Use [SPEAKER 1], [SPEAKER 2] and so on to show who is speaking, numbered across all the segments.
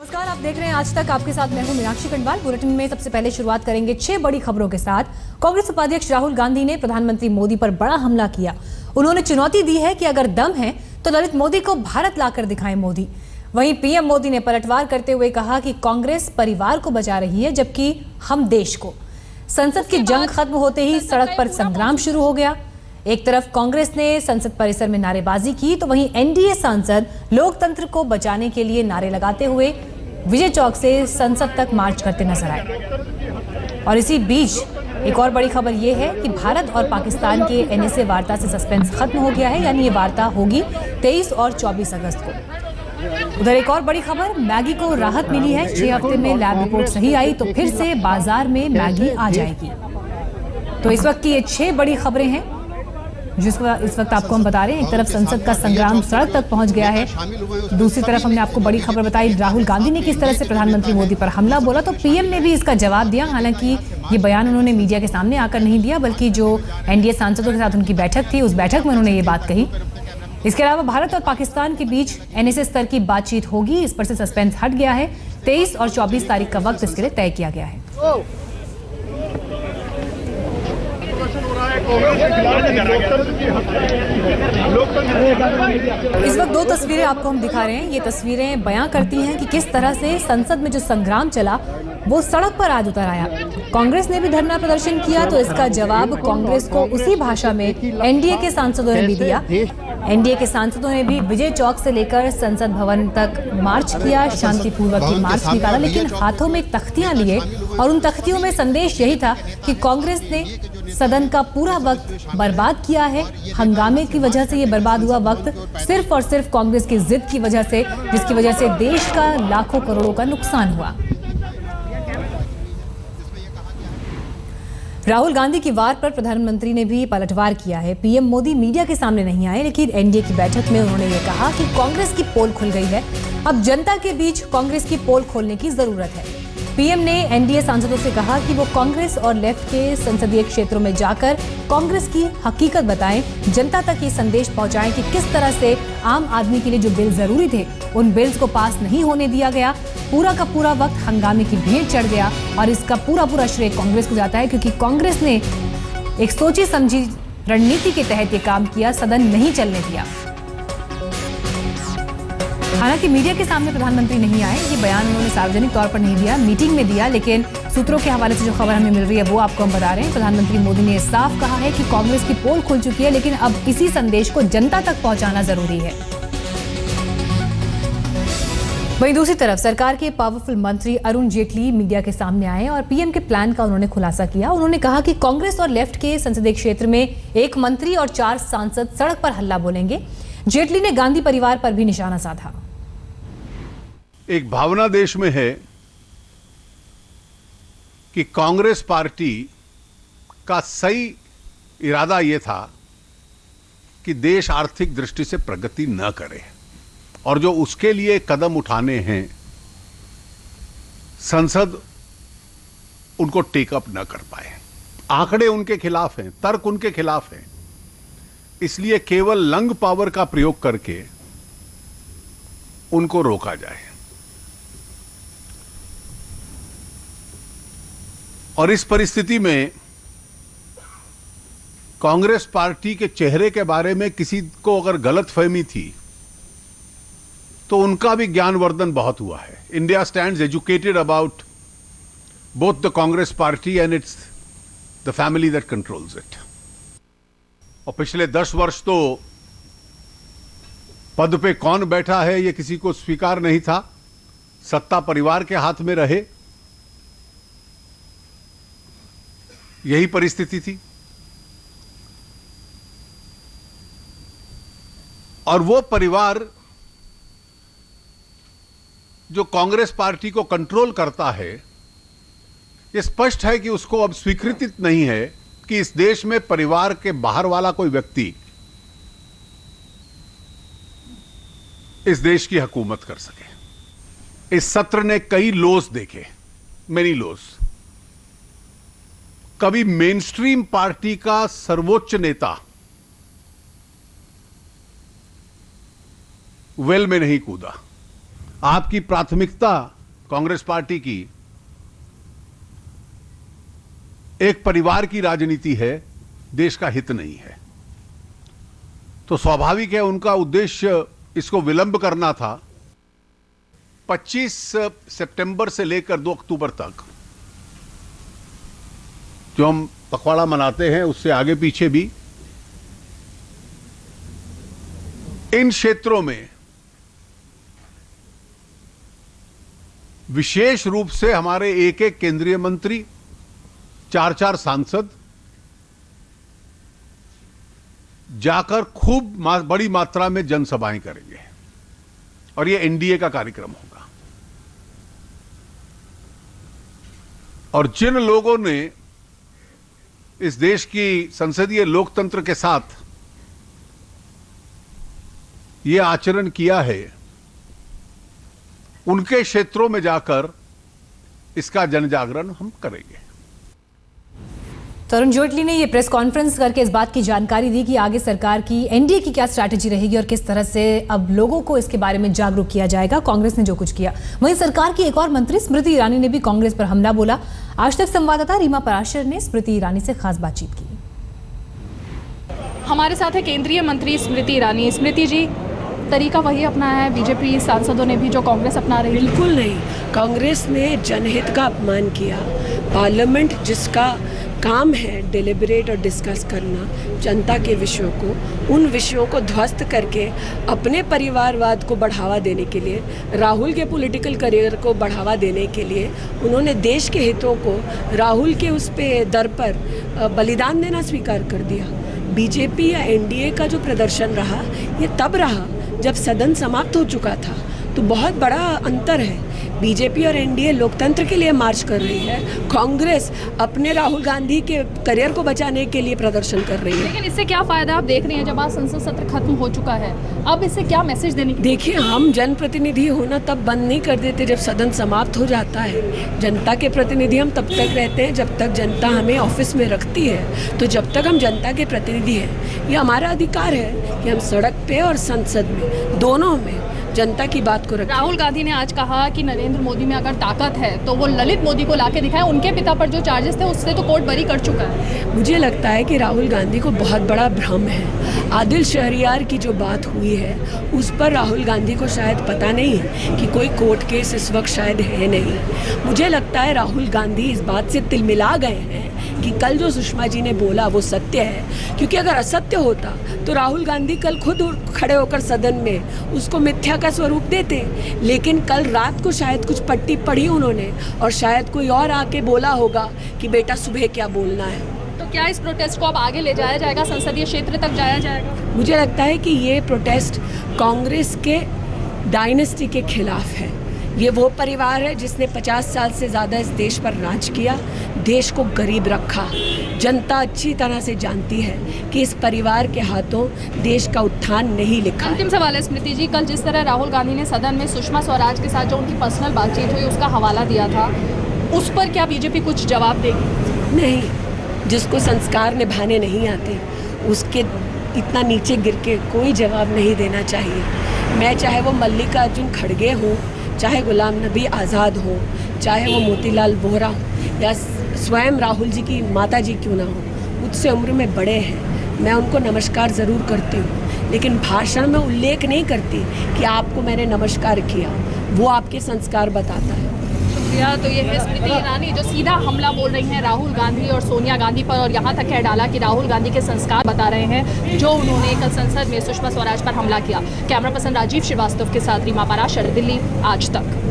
[SPEAKER 1] नमस्कार, आप देख रहे हैं आज तक। आपके साथ मैं हूं मीनाक्षी खंडवाल। बुलेटिन में सबसे पहले शुरुआत करेंगे 6 बड़ी खबरों के साथ। कांग्रेस उपाध्यक्ष राहुल गांधी ने प्रधानमंत्री मोदी पर बड़ा हमला किया। उन्होंने चुनौती दी है कि अगर दम है तो ललित मोदी को भारत लाकर दिखाएं मोदी। वहीं पीएम मोदी ने पलटवार करते हुए कहा कि कांग्रेस परिवार को बचा रही है जबकि हम देश को। संसद की जंग खत्म होते ही सड़क पर संग्राम शुरू हो गया। एक तरफ कांग्रेस ने संसद परिसर में नारेबाजी की तो वहीं एनडीए सांसद लोकतंत्र को बचाने के लिए नारे लगाते हुए विजय चौक से संसद तक मार्च करते नजर आए। और इसी बीच एक और बड़ी खबर यह है कि भारत और पाकिस्तान के एनएसए वार्ता से सस्पेंस खत्म हो गया है, यानी ये वार्ता होगी 23 और 24 अगस्त को। उधर एक और बड़ी खबर, मैगी को राहत मिली है। 6 हफ्ते में लैब रिपोर्ट सही आई तो फिर से बाजार में मैगी आ जाएगी। तो इस वक्त की ये 6 बड़ी खबरें हैं जिसको इस वक्त आपको हम बता रहे हैं। एक तरफ संसद का संग्राम सड़क तक पहुंच गया है, दूसरी तरफ हमने आपको बड़ी खबर बताई राहुल गांधी ने किस तरह से प्रधानमंत्री मोदी पर हमला बोला, तो पीएम ने भी इसका जवाब दिया। हालांकि ये बयान उन्होंने मीडिया के सामने आकर नहीं दिया, बल्कि जो एनडीए सांसदों के साथ उनकी बैठक थी उस बैठक में उन्होंने ये बात कही। इसके अलावा भारत और पाकिस्तान के बीच एनएसए स्तर की बातचीत होगी, इस पर से सस्पेंस हट गया है। 23 और 24 तारीख का वक्त इसके लिए तय किया गया है। इस वक्त 2 तस्वीरें आपको हम दिखा रहे हैं। ये तस्वीरें बयां करती हैं कि किस तरह से संसद में जो संग्राम चला वो सड़क पर आज उतर आया। कांग्रेस ने भी धरना प्रदर्शन किया तो इसका जवाब कांग्रेस को उसी भाषा में एनडीए के सांसदों ने भी दिया। एनडीए के सांसदों ने भी विजय चौक से लेकर संसद भवन तक मार्च किया, शांतिपूर्वक ही मार्च निकाला, लेकिन हाथों में तख्तियां लिए और उन तख्तियों में संदेश यही था कि कांग्रेस ने सदन का पूरा वक्त बर्बाद किया है। हंगामे की वजह से ये बर्बाद हुआ वक्त सिर्फ और सिर्फ कांग्रेस की जिद की वजह से, जिसकी वजह से देश का लाखों करोड़ों का नुकसान हुआ। राहुल गांधी की वार पर प्रधानमंत्री ने भी पलटवार किया है। पीएम मोदी मीडिया के सामने नहीं आए, लेकिन एनडीए की बैठक में उन्होंने ये कहा कि कांग्रेस की पोल खुल गई है, अब जनता के बीच कांग्रेस की पोल खोलने की जरूरत है। पीएम ने एनडीए सांसदों से कहा कि वो कांग्रेस और लेफ्ट के संसदीय क्षेत्रों में जाकर कांग्रेस की हकीकत बताएं, जनता तक ये संदेश पहुंचाएं कि किस तरह से आम आदमी के लिए जो बिल जरूरी थे उन बिल्स को पास नहीं होने दिया गया। पूरा का पूरा वक्त हंगामे की भेंट चढ़ गया और इसका पूरा श्रेय कांग्रेस को जाता है, क्योंकि कांग्रेस ने एक सोची समझी रणनीति के तहत ये काम किया, सदन नहीं चलने दिया। हालांकि मीडिया के सामने प्रधानमंत्री नहीं आए, ये बयान उन्होंने सार्वजनिक तौर पर नहीं दिया, मीटिंग में दिया, लेकिन सूत्रों के हवाले से जो खबर हमें मिल रही है वो आपको हम बता रहे हैं। प्रधानमंत्री मोदी ने साफ कहा है कि कांग्रेस की पोल खुल चुकी है, लेकिन अब इसी संदेश को जनता तक पहुंचाना जरूरी है। वहीं दूसरी तरफ सरकार के पावरफुल मंत्री अरुण जेटली मीडिया के सामने आए और पीएम के प्लान का उन्होंने खुलासा किया। उन्होंने कहा कि कांग्रेस और लेफ्ट के संसदीय क्षेत्र में 1 मंत्री और 4 सांसद सड़क पर हल्ला बोलेंगे। जेटली ने गांधी परिवार पर भी निशाना साधा।
[SPEAKER 2] एक भावना देश में है कि कांग्रेस पार्टी का सही इरादा यह था कि देश आर्थिक दृष्टि से प्रगति न करे और जो उसके लिए कदम उठाने हैं संसद उनको टेकअप न कर पाए। आंकड़े उनके खिलाफ हैं, तर्क उनके खिलाफ हैं, इसलिए केवल लंग पावर का प्रयोग करके उनको रोका जाए। और इस परिस्थिति में कांग्रेस पार्टी के चेहरे के बारे में किसी को अगर गलतफहमी थी तो उनका भी ज्ञानवर्धन बहुत हुआ है। India stands educated about both the Congress party and it's the family that controls it. और पिछले 10 वर्ष तो पद पे कौन बैठा है ये किसी को स्वीकार नहीं था, सत्ता परिवार के हाथ में रहे, यही परिस्थिति थी। और वो परिवार जो कांग्रेस पार्टी को कंट्रोल करता है, ये स्पष्ट है कि उसको अब स्वीकृति नहीं है कि इस देश में परिवार के बाहर वाला कोई व्यक्ति इस देश की हुकूमत कर सके। इस सत्र ने कई लॉस देखे, मेनी लॉस। कभी मेनस्ट्रीम पार्टी का सर्वोच्च नेता वेल में नहीं कूदा। आपकी प्राथमिकता कांग्रेस पार्टी की एक परिवार की राजनीति है, देश का हित नहीं है। तो स्वाभाविक है उनका उद्देश्य इसको विलंब करना था। 25 सितंबर से लेकर 2 अक्टूबर तक जो हम पखवाड़ा मनाते हैं, उससे आगे पीछे भी इन क्षेत्रों में विशेष रूप से हमारे एक एक केंद्रीय मंत्री, 4-4 सांसद जाकर खूब बड़ी मात्रा में जनसभाएं करेंगे और यह एनडीए का कार्यक्रम होगा। और जिन लोगों ने इस देश की संसदीय लोकतंत्र के साथ यह आचरण किया है, उनके क्षेत्रों में जाकर इसका जनजागरण हम करेंगे।
[SPEAKER 1] अरुण जेटली ने ये प्रेस कॉन्फ्रेंस करके इस बात की जानकारी दी कि आगे सरकार की, एनडीए की क्या स्ट्रैटेजी रहेगी और किस तरह से अब लोगों को इसके बारे में जागरूक किया जाएगा। कांग्रेस ने जो कुछ किया, वहीं सरकार की एक और मंत्री स्मृति ईरानी ने भी कांग्रेस पर हमला बोला। आज तक संवाददाता रीमा पराशर ने स्मृति ईरानी से खास बातचीत की।
[SPEAKER 3] हमारे साथ है केंद्रीय मंत्री स्मृति ईरानी। स्मृति जी, तरीका वही अपनाया है बीजेपी सांसदों ने भी जो कांग्रेस अपना रही है?
[SPEAKER 4] बिल्कुल नहीं। कांग्रेस ने जनहित का अपमान किया। पार्लियामेंट जिसका काम है डिलिबरेट और डिस्कस करना जनता के विषयों को, उन विषयों को ध्वस्त करके अपने परिवारवाद को बढ़ावा देने के लिए, राहुल के पॉलिटिकल करियर को बढ़ावा देने के लिए उन्होंने देश के हितों को राहुल के उस पे दर पर बलिदान देना स्वीकार कर दिया। बीजेपी या एनडीए का जो प्रदर्शन रहा, ये तब रहा जब सदन समाप्त हो चुका था। तो बहुत बड़ा अंतर है। बीजेपी और एनडीए लोकतंत्र के लिए मार्च कर रही है, कांग्रेस अपने राहुल गांधी के करियर को बचाने के लिए प्रदर्शन कर रही है।
[SPEAKER 3] लेकिन इससे क्या फायदा आप देख रहे हैं जब आज संसद सत्र खत्म हो चुका है? अब इससे क्या मैसेज देने की?
[SPEAKER 4] देखिए, हम जनप्रतिनिधि होना तब बंद नहीं कर देते जब सदन समाप्त हो जाता है। जनता के प्रतिनिधि हम तब तक रहते हैं जब तक जनता हमें ऑफिस में रखती है। तो जब तक हम जनता के प्रतिनिधि हैं, ये हमारा अधिकार है कि हम सड़क पे और संसद में, दोनों में जनता की बात को रखें।
[SPEAKER 3] राहुल गांधी ने आज कहा कि नरेंद्र मोदी में अगर ताकत है तो वो ललित मोदी को लाके दिखाए। उनके पिता पर जो चार्जेस थे उससे तो कोर्ट बरी कर चुका है।
[SPEAKER 4] मुझे लगता है कि राहुल गांधी को बहुत बड़ा भ्रम है। आदिल शहरियार की जो बात हुई है उस पर राहुल गांधी को शायद पता नहीं है कि कोई कोर्ट केस इस वक्त शायद है नहीं। मुझे लगता है राहुल गांधी इस बात से तिलमिला गए हैं कि कल जो सुषमा जी ने बोला वो सत्य है, क्योंकि अगर असत्य होता तो राहुल गांधी कल खुद खड़े होकर सदन में उसको मिथ्या का स्वरूप देते। लेकिन कल रात को शायद कुछ पट्टी पढ़ी उन्होंने और शायद कोई और आके बोला होगा कि बेटा सुबह क्या बोलना है।
[SPEAKER 3] तो क्या इस प्रोटेस्ट को अब आगे ले जाया जाएगा, संसदीय क्षेत्र तक जाया जाएगा?
[SPEAKER 4] मुझे लगता है कि ये प्रोटेस्ट कांग्रेस के डायनेस्टी के खिलाफ है। ये वो परिवार है जिसने 50 साल से ज़्यादा इस देश पर राज किया, देश को गरीब रखा। जनता अच्छी तरह से जानती है कि इस परिवार के हाथों देश का उत्थान नहीं लिखा।
[SPEAKER 3] अंतिम सवाल है स्मृति जी, कल जिस तरह राहुल गांधी ने सदन में सुषमा स्वराज के साथ जो उनकी पर्सनल बातचीत हुई उसका हवाला दिया था, उस पर क्या बीजेपी कुछ जवाब देगी?
[SPEAKER 4] नहीं, जिसको संस्कार निभाने नहीं आते उसके इतना नीचे गिर के कोई जवाब नहीं देना चाहिए। मैं चाहे वो मल्लिकार्जुन खड़गे हों, चाहे गुलाम नबी आज़ाद हो, चाहे वो मोतीलाल वोहरा हो, या स्वयं राहुल जी की माता जी क्यों ना हो, मुझसे उम्र में बड़े हैं, मैं उनको नमस्कार ज़रूर करती हूँ, लेकिन भाषण में उल्लेख नहीं करती कि आपको मैंने नमस्कार किया। वो आपके संस्कार बताता है।
[SPEAKER 3] शुक्रिया। तो ये है स्मृति ईरानी जो सीधा हमला बोल रही हैं राहुल गांधी और सोनिया गांधी पर, और यहाँ तक कह डाला कि राहुल गांधी के संस्कार बता रहे हैं जो उन्होंने कल संसद में सुषमा स्वराज पर हमला किया। कैमरा पर्सन राजीव श्रीवास्तव के साथ रीमा पराशर, दिल्ली आज तक।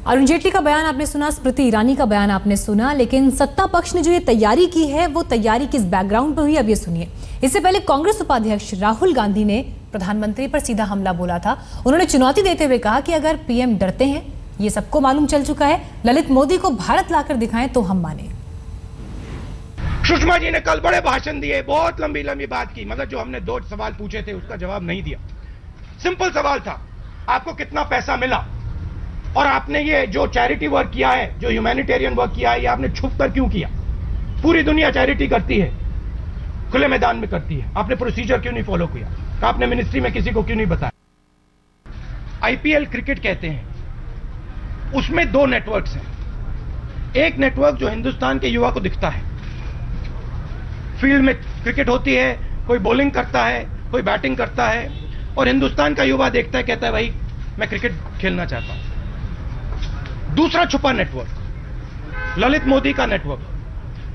[SPEAKER 1] अरुण जेटली का बयान आपने सुना, स्मृति ईरानी का बयान आपने सुना, लेकिन सत्ता पक्ष ने जो ये तैयारी की है वो तैयारी किस बैकग्राउंड पर हुई, अब ये सुनिए। इससे पहले कांग्रेस उपाध्यक्ष राहुल गांधी ने प्रधानमंत्री पर सीधा हमला बोला था। उन्होंने चुनौती देते हुए कहा कि अगर पीएम डरते हैं, ये सबको मालूम चल चुका है, ललित मोदी को भारत लाकर दिखाएं तो हम माने।
[SPEAKER 5] सुषमा जी ने कल बड़े भाषण दिए, बहुत लंबी लंबी बात की, मगर जो हमने 2 सवाल पूछे थे उसका जवाब नहीं दिया। सिंपल सवाल था, आपको कितना पैसा मिला और आपने ये जो चैरिटी वर्क किया है, जो ह्यूमैनिटेरियन वर्क किया है, ये आपने छुप कर क्यों किया? पूरी दुनिया चैरिटी करती है, खुले मैदान में करती है, आपने प्रोसीजर क्यों नहीं फॉलो किया? आपने मिनिस्ट्री में किसी को क्यों नहीं बताया? आईपीएल क्रिकेट कहते हैं, उसमें दो नेटवर्क्स हैं। एक नेटवर्क जो हिंदुस्तान के युवा को दिखता है, फील्ड में क्रिकेट होती है, कोई बॉलिंग करता है, कोई बैटिंग करता है, और हिंदुस्तान का युवा देखता है, कहता है भाई मैं क्रिकेट खेलना चाहता हूं। दूसरा छुपा नेटवर्क ललित मोदी का नेटवर्क,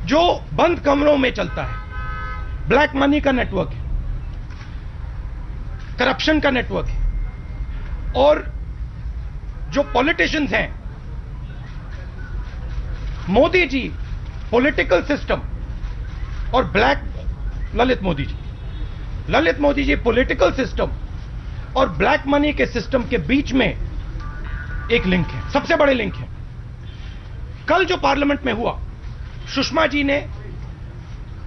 [SPEAKER 5] जो बंद कमरों में चलता है, ब्लैक मनी का नेटवर्क है, करप्शन का नेटवर्क है, और जो पॉलिटिशियंस हैं, मोदी जी पॉलिटिकल सिस्टम और black Lalit Modi ji political system और ब्लैक मनी के सिस्टम के बीच में एक लिंक है, सबसे बड़े लिंक है। कल जो पार्लियामेंट में हुआ, सुषमा जी ने,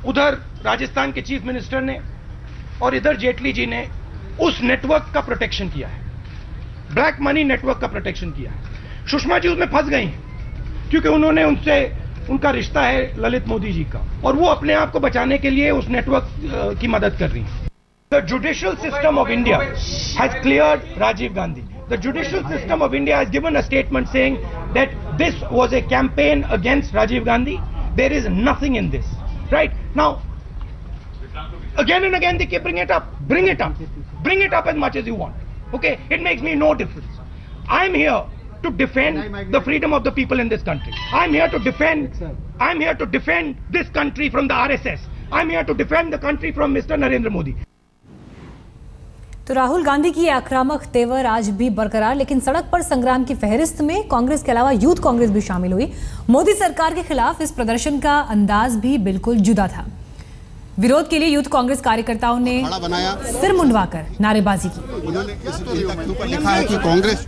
[SPEAKER 5] उधर राजस्थान के चीफ मिनिस्टर ने और इधर जेटली जी ने उस नेटवर्क का प्रोटेक्शन किया है, ब्लैक मनी नेटवर्क का प्रोटेक्शन किया है। सुषमा जी उसमें फंस गई हैं क्योंकि उन्होंने उनसे, उनका रिश्ता है ललित मोदी जी का, और वो अपने आप को बचाने के लिए उस नेटवर्क की मदद कर रही हैं। The judicial system of India has cleared Rajiv Gandhi. The judicial system of India has given a statement saying that this was a campaign against Rajiv Gandhi. There is nothing in this. Right? Now, again and again they keep bringing it up. Bring it up. Bring it up as much as you want. Okay? It makes me no difference. I'm here to defend the freedom of the people in this country. I'm here to defend this country from the RSS. I'm here to defend the country from Mr. Narendra Modi.
[SPEAKER 1] तो राहुल गांधी की आक्रामक तेवर आज भी बरकरार, लेकिन सड़क पर संग्राम की फहरिस्त में कांग्रेस के अलावा यूथ कांग्रेस भी शामिल हुई। मोदी सरकार के खिलाफ इस प्रदर्शन का अंदाज भी बिल्कुल जुदा था। विरोध के लिए यूथ कांग्रेस कार्यकर्ताओं ने सिर मुंडवाकर नारेबाजी की।
[SPEAKER 6] उन्होंने इस ऊपर लिखा है कि कांग्रेस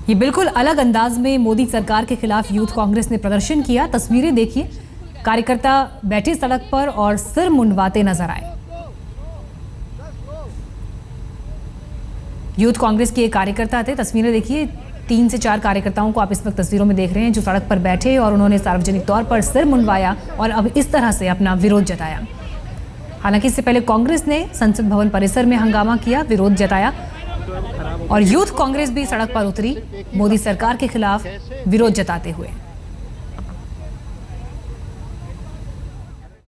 [SPEAKER 1] ये बिल्कुल अलग अंदाज में मोदी सरकार के खिलाफ यूथ कांग्रेस ने प्रदर्शन किया। तस्वीरें देखिए, कार्यकर्ता बैठे सड़क पर और सिर मुंडवाते नजर आए। यूथ कांग्रेस के एक कार्यकर्ता थे, तस्वीरें देखिए, 3 से 4 कार्यकर्ताओं को आप इस वक्त तस्वीरों में देख रहे हैं जो सड़क पर बैठे और उन्होंने सार्वजनिक तौर पर सिर मुंडवाया और अब इस तरह से अपना विरोध जताया। हालांकि इससे पहले कांग्रेस ने संसद भवन परिसर में हंगामा किया, विरोध जताया, और यूथ कांग्रेस भी सड़क पर उतरी मोदी सरकार के खिलाफ विरोध जताते हुए।